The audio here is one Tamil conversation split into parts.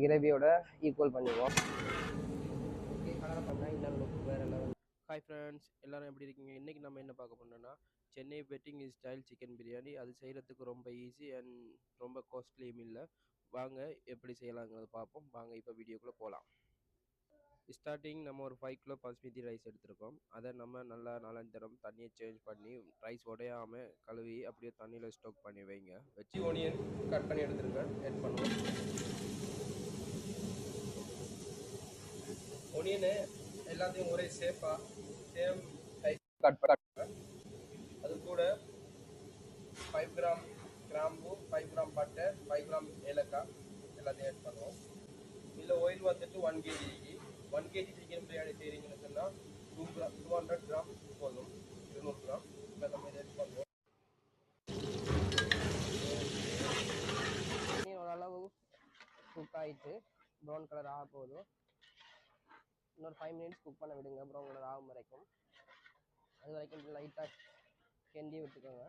கிரேவியோட ஈக்குவல் பண்ணிடுவோம். ஓகே, கலர் பண்ணால் இன்னும் லுக் வேறு லெவல். ஹாய் ஃப்ரெண்ட்ஸ், எல்லோரும் எப்படி இருக்கீங்க? இன்றைக்கி நம்ம என்ன பார்க்க போனோம்னா Chennai wedding style chicken biryani. அது செய்கிறதுக்கு ரொம்ப ஈஸி அண்ட் ரொம்ப காஸ்ட்லியும் இல்லை. வாங்க எப்படி செய்யலாங்கிறத பார்ப்போம். வாங்க இப்போ வீடியோக்குள்ளே போகலாம். ஸ்டார்டிங் நம்ம ஒரு 5 கிலோ பாஸ்மதி ரைஸ் எடுத்துருக்கோம். அதை நம்ம நல்லா 4-5 தரம் தண்ணியை சேஞ்ச் பண்ணி ரைஸ் உடையாமல் கழுவி அப்படியே தண்ணியில் ஸ்டோக் பண்ணி வைங்க. வச்சு ஒனியன் கட் பண்ணி எடுத்துருக்கேன், ஆட் பண்ணுவோம். ஒனியனு எல்லாத்தையும் ஒரே சேம் டைப் கட் பண்ண. அது கூட 5 கிராம் கிராம்பு, 5 கிராம் பட்டை, 5 கிராம் ஏலக்காய் எல்லாத்தையும் ஆட் பண்ணுவோம். இதில் ஆயில் வந்துட்டு 1 kg சிக்கன் பிரியாணி செய்கிறீங்கன்னு சொன்னால் 200 கிராம் போதும். 200 கிராம் இப்போ நம்ம இதை ஆட் பண்ணுவோம். ஓரளவு குக் ஆகிட்டு ப்ரௌன் கலர் ஆக போதும். இன்னொரு 5 மினிட்ஸ் குக் பண்ண விடுங்க, ப்ரௌன் கலர் ஆகும் வரைக்கும். அது வரைக்கும் லைட்டாக கிண்டி விட்டுக்கோங்க.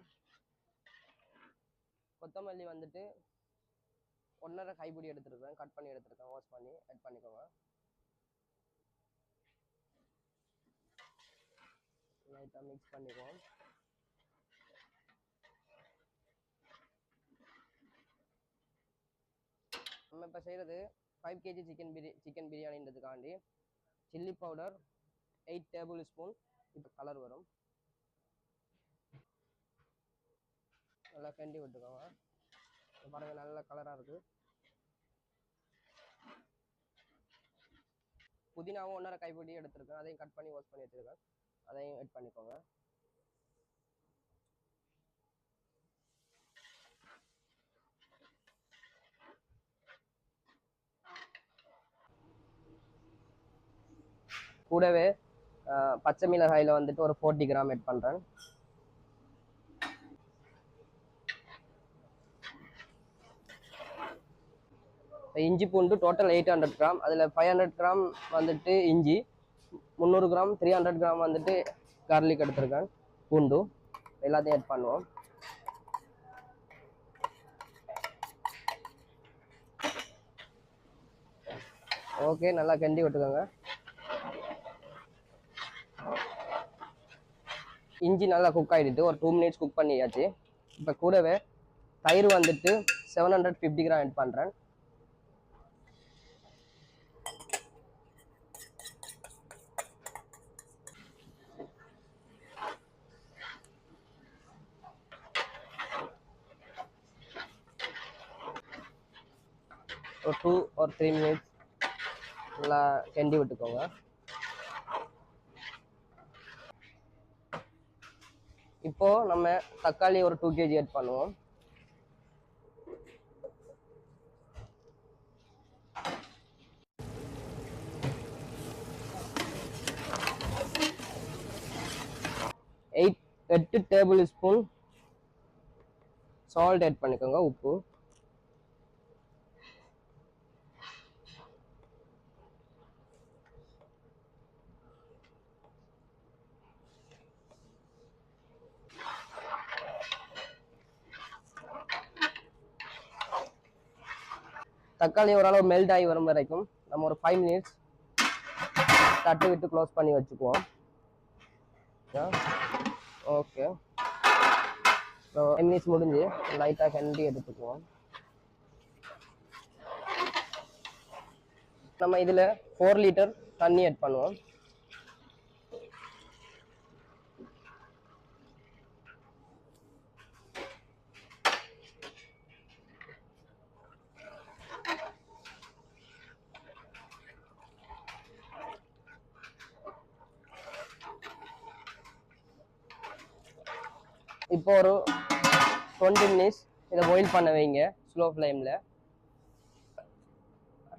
கொத்தமல்லி வந்துட்டு 1.5 கைப்பிடி எடுத்துருக்கேன், கட் பண்ணி எடுத்துருக்கேன், வாஷ் பண்ணி ஆட் பண்ணிக்கோங்க. லைட்டாக மிக்ஸ் பண்ணிக்குவோம். நம்ம இப்போ செய்கிறது 5 kg சிக்கன் பிரியாணின்றதுக்காண்டி சில்லி பவுடர் 8 டேபிள் ஸ்பூன். இப்போ கலர் வரும், நல்லா கிண்டி விட்டுக்கோங்க. பாருங்கள், நல்ல கலராக இருக்குது. புதினாவும் 1.5 கைப்பிடி எடுத்துருக்கேன், அதையும் கட் பண்ணி வாஷ் பண்ணி வச்சுருக்கேன், அதையும் ஆட் பண்ணிக்கோங்க. கூடவே பச்சை மிளகாயில் வந்துட்டு ஒரு 40 கிராம் ஆட் பண்ணுறேன். இஞ்சி பூண்டு டோட்டல் 800 கிராம். அதில் 500 கிராம் வந்துட்டு இஞ்சி, 300 கிராம் 300 கிராம் வந்துட்டு கார்லிக் எடுத்துருக்கேன், பூண்டு. எல்லாத்தையும் ஆட் பண்ணுவோம். ஓகே, நல்லா கிண்டி விட்டுக்கோங்க. இஞ்சி நல்லா குக் ஆகிடுட்டு ஒரு 2 மினிட்ஸ் குக் பண்ணியாச்சு. இப்போ கூடவே தயிர் வந்துட்டு 750 கிராம் ஆட் பண்ணுறேன். ஒரு 2 or 3 மினிட்ஸ் நல்லா கிண்டி விட்டுக்கோங்க. இப்போ நம்ம தக்காளி ஒரு 2 kg ஆட் பண்ணுவோம். எட்டு டேபிள் ஸ்பூன் சால்ட் ஆட் பண்ணிக்கோங்க, உப்பு. தக்காளி ஓரளவு மெல்ட் ஆகி வரும் வரைக்கும் நம்ம ஒரு 5 மினிட்ஸ் தட்டு விட்டு க்ளோஸ் பண்ணி வச்சுக்குவோம். ஓகே, 5 மினிட்ஸ் முடிஞ்சு லைட்டாக கிண்டி எடுத்துக்குவோம். நம்ம இதில் 4 லிட்டர் தண்ணி ஆட் பண்ணுவோம். இப்போ ஒரு 20 மினிட்ஸ் இதை பாயில் பண்ண வைங்க ஸ்லோ ஃப்ளேமில்.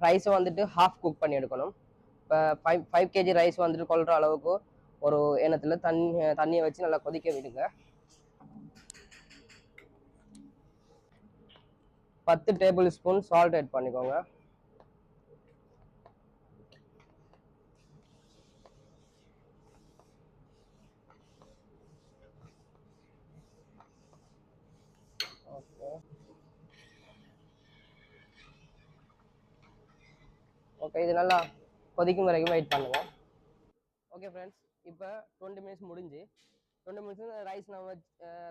ரைஸை வந்துட்டு ஹாஃப் குக் பண்ணி எடுக்கணும். இப்போ 5 kg ரைஸ் வந்துட்டு கொள்கிற அளவுக்கு ஒரு எண்ணத்தில் தண்ணியை வச்சு நல்லா கொதிக்க விடுங்க. 10 டேபிள் ஸ்பூன் சால்ட் ஆட் பண்ணிக்கோங்க. ஓகே, இது நல்லா கொதிக்கும் வரைக்கும் வெயிட் பண்ணுங்க. ஓகே ஃப்ரெண்ட்ஸ், இப்போ 20 மினிட்ஸ் முடிஞ்சு 20 மினிட்ஸ் ரைஸ் நம்ம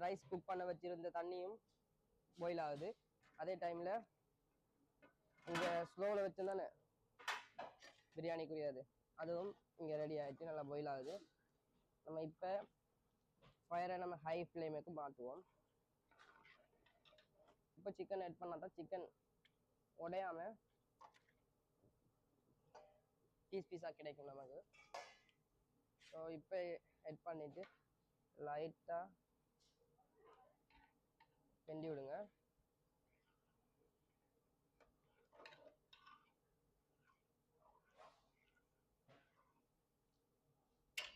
ரைஸ் குக் பண்ண வச்சுருந்த தண்ணியும் பாயில் ஆகுது. அதே டைமில் இங்கே ஸ்லோவில் வச்சுருந்தானே பிரியாணிக்குரியது அதுவும் இங்கே ரெடி ஆகிடுச்சு, நல்லா பாயில் ஆகுது. நம்ம இப்போ ஃபயரை நம்ம ஹை ஃப்ளேமுக்கு மாற்றுவோம். இப்போ சிக்கன் ஆட் பண்ணால் தான் சிக்கன் உடையாமல் பீஸாக கிடைக்கும் நமக்கு. ஸோ இப்போ ஆட் பண்ணிவிட்டு லைட்டாக கிண்டி விடுங்க.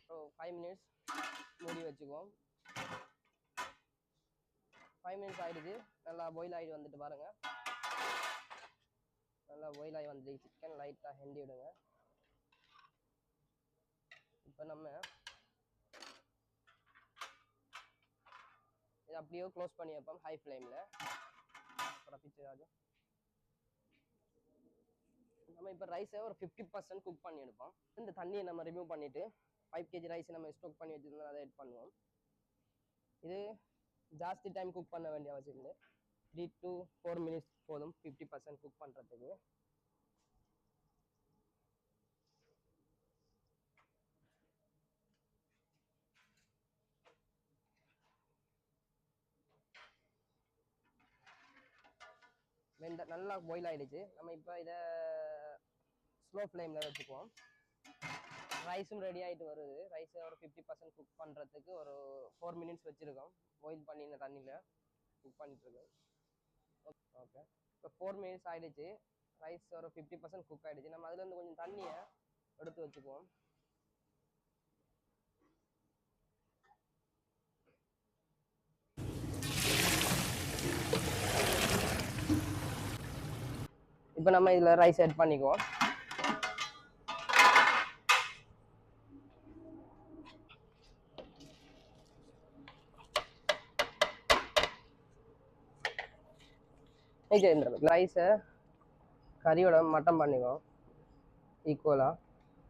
ஸோ 5 மினிட்ஸ் மூடி வச்சுக்குவோம். 5 மினிட்ஸ் ஆகிடுச்சு, நல்லா பாயில் ஆகிட்டு வந்துட்டு பாருங்கள். நல்லா பாயில் ஆகி வந்துட்டு சிக்கன் லைட்டாக கிண்டி விடுங்க. இப்போ நம்ம இது அப்படியே க்ளோஸ் பண்ணி வைப்போம் ஹை ஃப்ளேமில். அப்புறம் பிச்சு நம்ம இப்போ ரைஸை ஒரு 50% குக் பண்ணி எடுப்போம். இந்த தண்ணியை நம்ம ரிமூவ் பண்ணிவிட்டு 5 kg ரைஸ் நம்ம ஸ்டோக் பண்ணி வச்சுருந்தோம், அதை ஆட் பண்ணுவோம். இது ஜாஸ்தி டைம் குக் பண்ண வேண்டிய அவசியம் இல்லை, 3 to 4 மினிட்ஸ் போதும் 50% குக் பண்ணுறதுக்கு. நல்லா பாயில் ஆகிடுச்சு. நம்ம இப்போ இதை ஸ்லோ ஃப்ளேமில் வச்சுக்குவோம். ரைஸும் ரெடி ஆகிட்டு வருது. ரைஸை ஒரு 50% குக் பண்ணுறதுக்கு ஒரு 4 மினிட்ஸ் வச்சுருக்கோம். பாயில் பண்ணி இந்த தண்ணியில் குக் பண்ணிட்டுருக்கோம். ஓகே, இப்போ 4 மினிட்ஸ் ஆகிடுச்சு. ரைஸ் ஒரு 50% குக் ஆகிடுச்சு. நம்ம அதுலேருந்து கொஞ்சம் தண்ணியை எடுத்து வச்சுக்குவோம். இப்போ நம்ம இதில் ரைஸ் ஆட் பண்ணிக்குவோம். ரைஸை கறியோட மட்டன் பண்ணிக்குவோம் ஈக்குவலாக.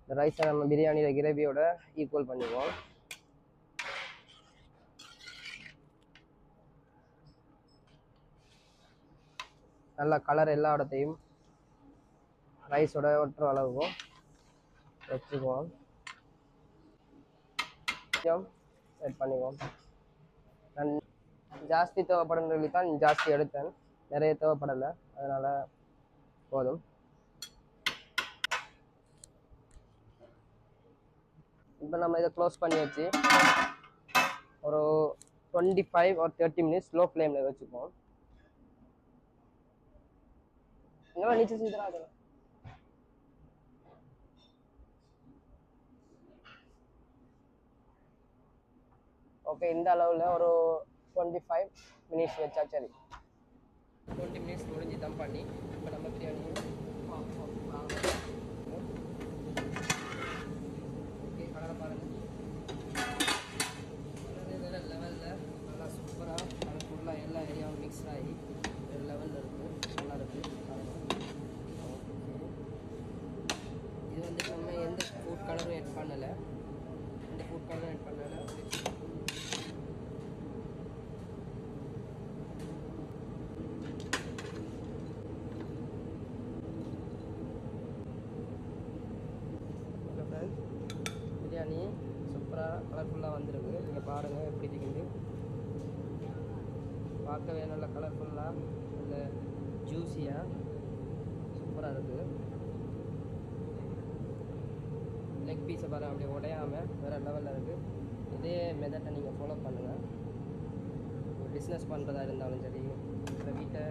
இந்த ரைஸை நம்ம பிரியாணியில் கிரேவியோட ஈக்குவல் பண்ணிக்குவோம். நல்லா கலர் எல்லா இடத்தையும் ரைஸோட ஒட்டுற அளவுக்கும் வச்சுக்குவோம். ஆட் பண்ணிக்குவோம். நான் ஜாஸ்தி தேவைப்படும் சொல்லி தான் ஜாஸ்தி எடுத்தேன், நிறைய தேவைப்படலை, அதனால் போதும். இப்போ நம்ம இதை க்ளோஸ் பண்ணி வச்சு ஒரு 25 or 30 மினிட்ஸ் ஸ்லோ ஃப்ளேமில் வச்சுப்போம். இன்னும் நீச்சல் செய்தால் ஓகே, இந்த அளவில் ஒரு 25 மினிட்ஸ் வச்சா சரி. 20 மினிட்ஸ் முடிஞ்சு தம் பண்ணி இப்போ நம்ம பிரியாணி ஓகே கலரை பாருங்கள். இதில் லெவலில் நல்லா சூப்பராக கலர்ஃபுல்லாக எல்லா ஏரியாவும் மிக்ஸ் ஆகி ஒரு லெவலில் இருக்குது, நல்லா இருக்குது. இது வந்து நம்ம எந்த ஃபுட் கலரும் ஆட் பண்ணலை, எந்த ஃபுட் கலரும் ஆட் பண்ணலை. பிரியாணி சூப்பராக கலர்ஃபுல்லாக வந்துருக்கு. நீங்கள் பாருங்கள் எப்படி இருக்குது, பார்க்கவே நல்ல கலர்ஃபுல்லாக நல்ல ஜூஸியாக சூப்பராக இருக்குது. லெக் பீஸை பாருங்கள் அப்படியே உடையாமல் வேறு லெவலில் இருக்குது. இதே மெத்தட்டை நீங்கள் ஃபாலோ பண்ணுங்கள். பிஸ்னஸ் பண்ணுறதா இருந்தாலும் சரி, இல்லை வீட்டை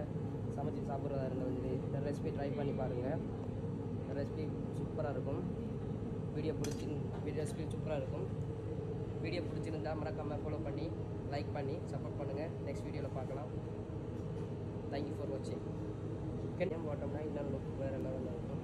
சமைச்சி சாப்பிட்றதா இருந்தாலும் சரி, இந்த ரெசிபி ட்ரை பண்ணி பாருங்கள். இந்த ரெசிபி சூப்பராக இருக்கும். வீடியோ ரெசிபி சூப்பராக இருக்கும். வீடியோ பிடிச்சிருந்தால் மறக்காமல் ஃபாலோ பண்ணி லைக் பண்ணி சப்போர்ட் பண்ணுங்கள். நெக்ஸ்ட் வீடியோவில் பார்க்கலாம். தேங்க்யூ ஃபார் வாட்சிங். சிக்கன் போட்டோம்னா இன்னொரு லுக் வேறு லெவலில் இருக்கும்.